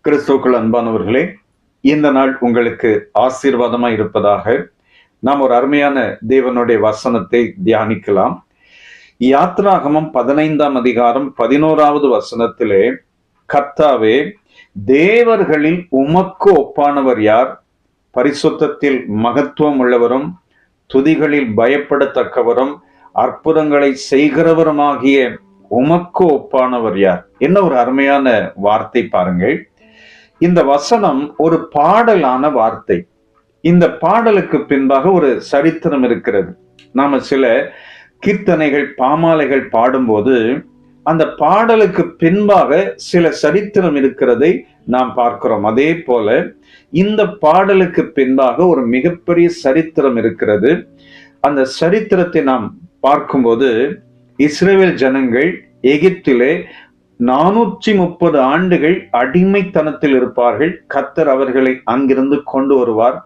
கிறிஸ்துவுக்குள் அன்பானவர்களே, இந்த நாள் உங்களுக்கு ஆசீர்வாதமா இருப்பதாக. நாம் ஒரு அருமையான தேவனுடைய வசனத்தை தியானிக்கலாம். யாத்ராகமம் 15ஆம் அதிகாரம் 11வது வசனத்திலே, கர்த்தாவே, தேவர்களில் உமக்கு ஒப்பானவர் யார்? பரிசுத்தத்தில் மகத்துவம் உள்ளவரும் துதிகளில் பயப்படத்தக்கவரும் அற்புதங்களை செய்கிறவருமாகிய உமக்கு ஒப்பானவர் யார்? என்ன ஒரு அருமையான வார்த்தை பாருங்கள். இந்த வசனம் ஒரு பாடலான வார்த்தை. இந்த பாடலுக்கு பின்பாக ஒரு சரித்திரம் இருக்கிறது. நாம சில கீர்த்தனைகள், பாமாலைகள் பாடும்போது அந்த பாடலுக்கு பின்பாக சில சரித்திரம் இருக்கிறதை நாம் பார்க்கிறோம். அதே போல இந்த பாடலுக்கு பின்பாக ஒரு மிகப்பெரிய சரித்திரம் இருக்கிறது. அந்த சரித்திரத்தை நாம் பார்க்கும்போது, இஸ்ரவேல் ஜனங்கள் எகிப்திலே 430 ஆண்டுகள் அடிமைத்தனத்தில் இருப்பார்கள். கர்த்தர் அவர்களை அங்கிருந்து கொண்டு வருவார்.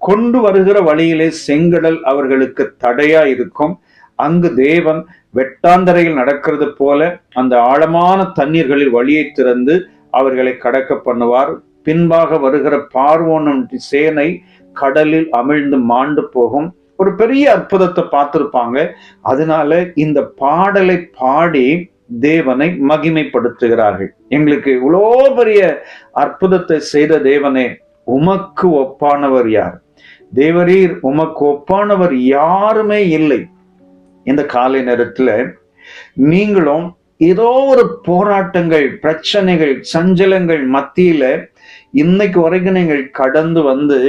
கொண்டு வருகிற வழியிலே செங்கடல் அவர்களுக்கு தடையா இருக்கும். அங்கு தேவன் வெட்டாந்தரையில் நடக்கிறது போல அந்த ஆழமான தண்ணீர்களில் வழியை திறந்து அவர்களை கடக்க பண்ணுவார். பின்பாக வருகிற பார்வோனும் சேனை கடலில் அமிழ்ந்து மாண்டு போகும். ஒரு பெரிய அற்புதத்தை பார்த்திருப்பாங்க. அதனால இந்த பாடலை பாடி தேவனை மகிமைப்படுத்துகிறார்கள். எங்களுக்கு இவ்வளோ பெரிய அற்புதத்தை செய்த தேவனே, உமக்கு ஒப்பானவர் யார்? தேவரீர், உமக்கு ஒப்பானவர் யாருமே இல்லை. இந்த காலை நேரத்துல நீங்களும் ஏதோ ஒரு போராட்டங்கள், பிரச்சனைகள், சஞ்சலங்கள் மத்தியில இன்னைக்கு வரைக்கும் நீங்கள் கடந்து வந்து,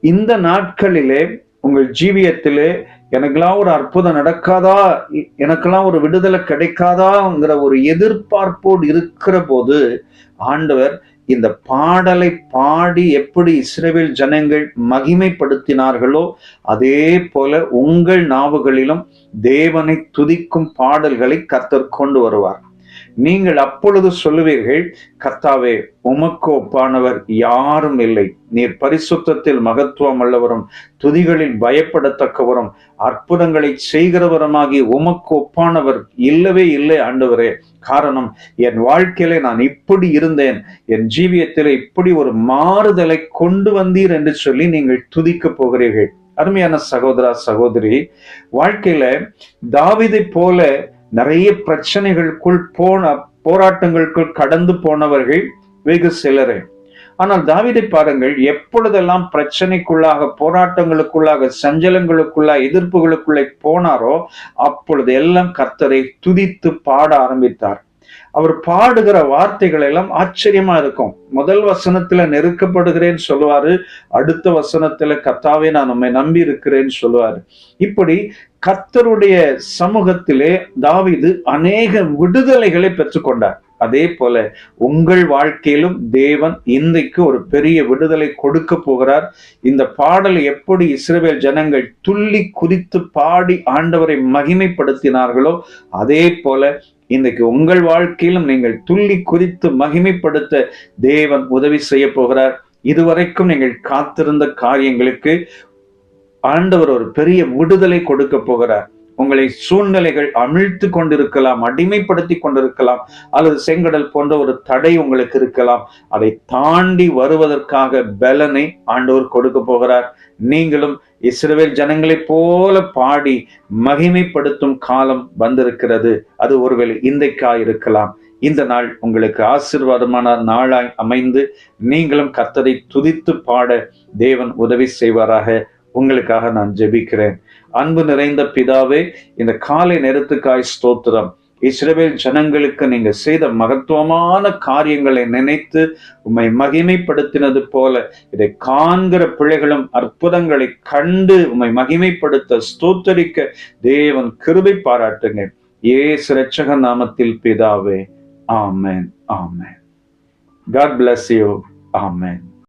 இந்த நாட்களிலே உங்கள் ஜீவியத்திலே எனக்கெல்லாம் ஒரு அற்புதம் நடக்காதா, எனக்கெல்லாம் ஒரு விடுதலை கிடைக்காதாங்கிற ஒரு எதிர்பார்ப்போடு இருக்கிற போது, ஆண்டவர் இந்த பாடலை பாடி எப்படி இஸ்ரவேல் ஜனங்கள் மகிமைப்படுத்தினார்களோ அதே போல உங்கள் நாவுகளிலும் தேவனை துதிக்கும் பாடல்களை கர்த்தர் கொண்டு வருவார். நீங்கள் அப்பொழுது சொல்லுவீர்கள், கர்த்தாவே, உமக்கு ஒப்பானவர் யாரும் இல்லை. நீர் பரிசுத்தத்தில் மகத்துவம் உள்ளவரும் துதிகளில் பயப்படத்தக்கவரும் அற்புதங்களை செய்கிறவருமாகி உமக்கு ஒப்பானவர் இல்லவே இல்லை ஆண்டவரே. காரணம், என் வாழ்க்கையில நான் இப்படி இருந்தேன், என் ஜீவியத்தில இப்படி ஒரு மாறுதலை கொண்டு வந்தீர் என்று சொல்லி நீங்கள் துதிக்க போகிறீர்கள். அருமையான சகோதரா, சகோதரி, வாழ்க்கையில தாவீதை போல நிறைய பிரச்சனைகளுக்குள் போராட்டங்களுக்குள் கடந்து போனவர்கள் வெகு சிலரே. ஆனால் தாவீதை பாருங்கள், எப்பொழுதெல்லாம் பிரச்சனைக்குள்ளாக, போராட்டங்களுக்குள்ளாக, சஞ்சலங்களுக்குள்ளாக, எதிர்ப்புகளுக்குள்ளே போனாரோ அப்பொழுது எல்லாம் கர்த்தரை துதித்து பாட ஆரம்பித்தார். அவர் பாடுகிற வார்த்தைகள் எல்லாம் ஆச்சரியமா இருக்கும். முதல் வசனத்துல நெருக்கப்படுகிறேன்னு சொல்லுவாரு, அடுத்த வசனத்துல கர்த்தாவே, நான் உம்மை நம்பி இருக்கிறேன்னு சொல்லுவாரு. இப்படி கர்த்தருடைய சமூகத்திலே தாவீது அநேக விடுதலைகளை பெற்றுக்கொண்டார். அதே போல உங்கள் வாழ்க்கையிலும் தேவன் இன்றைக்கு ஒரு பெரிய விடுதலை கொடுக்க போகிறார். இந்த பாடலை எப்படி இஸ்ரவேல் ஜனங்கள் துள்ளி குதித்து பாடி ஆண்டவரை மகிமைப்படுத்தினார்களோ அதே போல இன்றைக்கு உங்கள் வாழ்க்கையிலும் நீங்கள் துள்ளி குதித்து மகிமைப்படுத்த தேவன் உதவி செய்ய போகிறார். இதுவரைக்கும் நீங்கள் காத்திருந்த காரியங்களுக்கு ஆண்டவர் ஒரு பெரிய விடுதலை கொடுக்க போகிறார். உங்களை சூழ்நிலைகள் அமிழ்த்து கொண்டிருக்கலாம், அடிமைப்படுத்தி கொண்டிருக்கலாம், அல்லது செங்கடல் போன்ற ஒரு தடை உங்களுக்கு இருக்கலாம். அதை தாண்டி வருவதற்காக பலனை ஆண்டவர் கொடுக்க போகிறார். நீங்களும் இஸ்ரவேல் ஜனங்களைப் போல பாடி மகிமைப்படுத்தும் காலம் வந்திருக்கிறது. அது ஒருவேளை இன்றைக்கா இருக்கலாம். இந்த நாள் உங்களுக்கு ஆசீர்வாதமான நாளாய் அமைந்து நீங்களும் கர்த்தரை துதித்து பாட தேவன் உதவி செய்வாராக. உங்களுக்காக நான் ஜெபிக்கிறேன். அன்பு நிறைந்த பிதாவே, இந்த காலை நேரத்துக்காய் ஸ்தோத்திரம். இஸ்ரவேல் ஜனங்களுக்கு நீங்க செய்த மகத்துவமான காரியங்களை நினைத்து உம்மை மகிமைப்படுத்தினது போல இதை காண்கிற பிள்ளைகளும் அற்புதங்களை கண்டு உம்மை மகிமைப்படுத்த ஸ்தோத்தரிக்க தேவன் கிருபை பாராட்டுங்க. இயேசு இரட்சக நாமத்தில் பிதாவே, ஆமென், ஆமென். God bless you. ஆமென்.